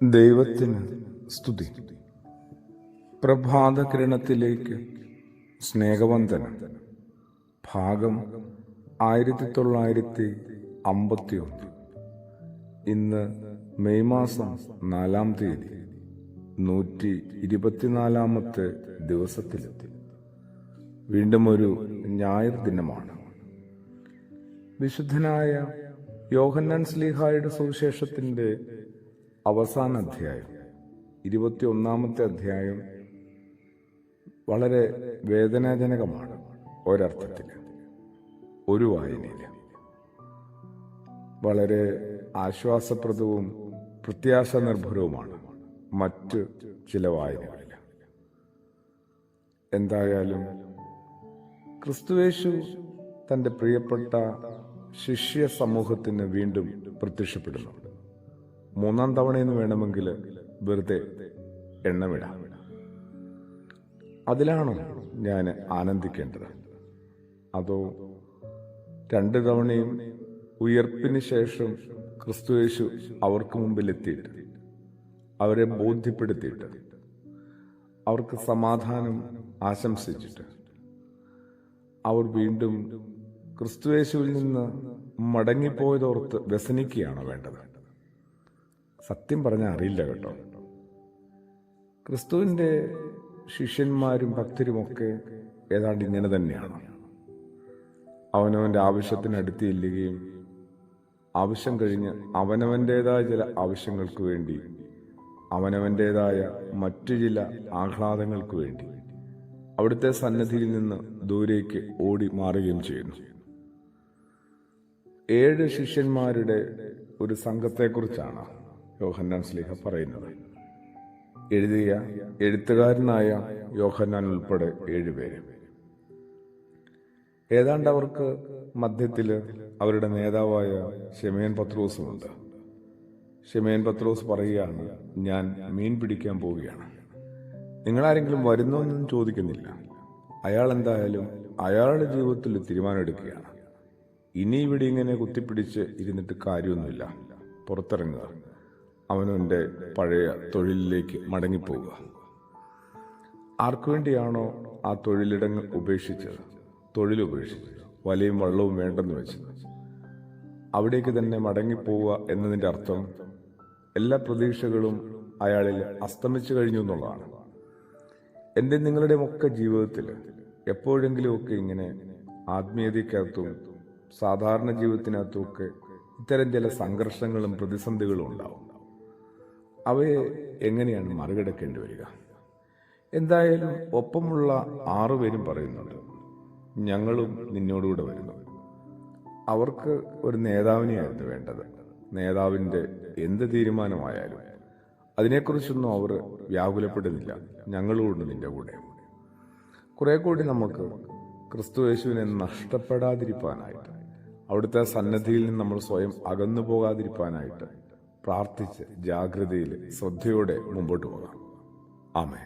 ദൈവത്തിന് സ്തുതി. പ്രഭാതകിരണത്തിലേക്ക് സ്നേഹവന്ദനം. ഭാഗം 1951. ഇന്ന് മെയ് മാസം 4-ാം തീയതി, 124-ാമത്തെ ദിവസത്തിലെത്തി. വീണ്ടും ഒരു ഞായർ ദിനമാണ്. വിശുദ്ധനായ യോഹന്നാൻ ശ്ലീഹായുടെ സുവിശേഷത്തിന്റെ അവസാന അധ്യായം, 21-ാമത്തെ അധ്യായം വളരെ വേദനാജനകമാണ്. ഒരർത്ഥത്തിൽ, ഒരു വായനയിൽ വളരെ ആശ്വാസപ്രദവും പ്രത്യാശ നിർഭരവുമാണ് മറ്റ് ചില വായനകളിൽ. എന്തായാലും ക്രിസ്തുയേശു തന്റെ പ്രിയപ്പെട്ട ശിഷ്യ സമൂഹത്തിന് വീണ്ടും പ്രത്യക്ഷപ്പെടുന്നു. 3-ാം തവണയെന്ന് വേണമെങ്കിൽ വെറുതെ എണ്ണമിടാം. അതിലാണോ ഞാൻ ആനന്ദിക്കേണ്ടത്? അതോ 2 തവണയും ഉയർപ്പിന് ശേഷം ക്രിസ്തുയേശു അവർക്ക് മുമ്പിൽ എത്തിയിട്ട് അവരെ ബോധ്യപ്പെടുത്തിയിട്ട് അവർക്ക് സമാധാനം ആശംസിച്ചിട്ട് അവർ വീണ്ടും ക്രിസ്തുയേശുവിൽ നിന്ന് മടങ്ങിപ്പോയതോർത്ത് വ്യസനിക്കുകയാണോ വേണ്ടത്? സത്യം പറഞ്ഞാൽ അറിയില്ല കേട്ടോ. ക്രിസ്തുവിന്റെ ശിഷ്യന്മാരും ഭക്തരുമൊക്കെ ഏതാണ്ട് ഇങ്ങനെ തന്നെയാണ്. അവനവന്റെ ആവശ്യത്തിന് അടുത്ത് ചെല്ലുകയും ആവശ്യം കഴിഞ്ഞ് അവനവൻ്റെതായ ചില ആവശ്യങ്ങൾക്ക് വേണ്ടി, അവനവൻ്റെതായ മറ്റു ചില ആഹ്ലാദങ്ങൾക്ക് വേണ്ടി അവിടുത്തെ സന്നിധിയിൽ നിന്ന് ദൂരേക്ക് ഓടി മാറുകയും ചെയ്യുന്നു. 7 ശിഷ്യന്മാരുടെ ഒരു സംഘത്തെക്കുറിച്ചാണ് യോഹന്നാൻ ശ്ലീഹ പറയുന്നത്. എഴുതിയ എഴുത്തുകാരനായ യോഹന്നാൻ ഉൾപ്പെടെ 7 പേര്. ഏതാണ്ട് അവർക്ക് മധ്യത്തില് അവരുടെ നേതാവായ ശിമയോൻ പത്രോസുമുണ്ട്. ശിമയോൻ പത്രോസ് പറയുകയാണ്, ഞാൻ മീൻ പിടിക്കാൻ പോവുകയാണ്, നിങ്ങളാരെങ്കിലും വരുന്നോ എന്നും ചോദിക്കുന്നില്ല. അയാൾ എന്തായാലും അയാളുടെ ജീവിതത്തിൽ തീരുമാനമെടുക്കുകയാണ്. ഇനി ഇവിടെ ഇങ്ങനെ കുത്തിപ്പിടിച്ച് ഇരുന്നിട്ട് കാര്യമൊന്നുമില്ല, പുറത്തിറങ്ങുക, അവനവൻ്റെ പഴയ തൊഴിലിലേക്ക് മടങ്ങിപ്പോവുക. ആർക്കു വേണ്ടിയാണോ ആ തൊഴിലിടങ്ങൾ ഉപേക്ഷിച്ചത്, തൊഴിലുപേക്ഷിച്ചത്, വലയും വള്ളവും വേണ്ടെന്ന് വെച്ചത്, അവിടേക്ക് തന്നെ മടങ്ങിപ്പോവുക എന്നതിൻ്റെ അർത്ഥം എല്ലാ പ്രതീക്ഷകളും അയാളിൽ അസ്തമിച്ചു കഴിഞ്ഞു എന്നുള്ളതാണ്. എൻ്റെ നിങ്ങളുടെയും ഒക്കെ ജീവിതത്തിൽ എപ്പോഴെങ്കിലുമൊക്കെ ഇങ്ങനെ ആത്മീയതയ്ക്കകത്തും സാധാരണ ജീവിതത്തിനകത്തുമൊക്കെ ഇത്തരം ചില സംഘർഷങ്ങളും പ്രതിസന്ധികളും ഉണ്ടാവും. അവയെ എങ്ങനെയാണ് മറികടക്കേണ്ടി വരിക? എന്തായാലും ഒപ്പമുള്ള 6 പേരും പറയുന്നുണ്ട്, ഞങ്ങളും നിന്നോടുകൂടെ വരുന്നു. അവർക്ക് ഒരു നേതാവിനെയായിരുന്നു വേണ്ടത്. നേതാവിൻ്റെ എന്ത് തീരുമാനമായാലും അതിനെക്കുറിച്ചൊന്നും അവർ വ്യാകുലപ്പെടുന്നില്ല. ഞങ്ങളുമുണ്ട് നിന്റെ കൂടെ. കുറെ കൂടി നമുക്ക് ക്രിസ്തുയേശുവിനെ നഷ്ടപ്പെടാതിരിക്കാനായിട്ട്, അവിടുത്തെ സന്നദ്ധിയിൽ നിന്ന് നമ്മൾ സ്വയം അകന്നു പോകാതിരിക്കാനായിട്ട് പ്രാർത്ഥിച്ച് ജാഗ്രതയിൽ ശ്രദ്ധയോടെ മുമ്പോട്ട് പോകാം. ആമേൻ.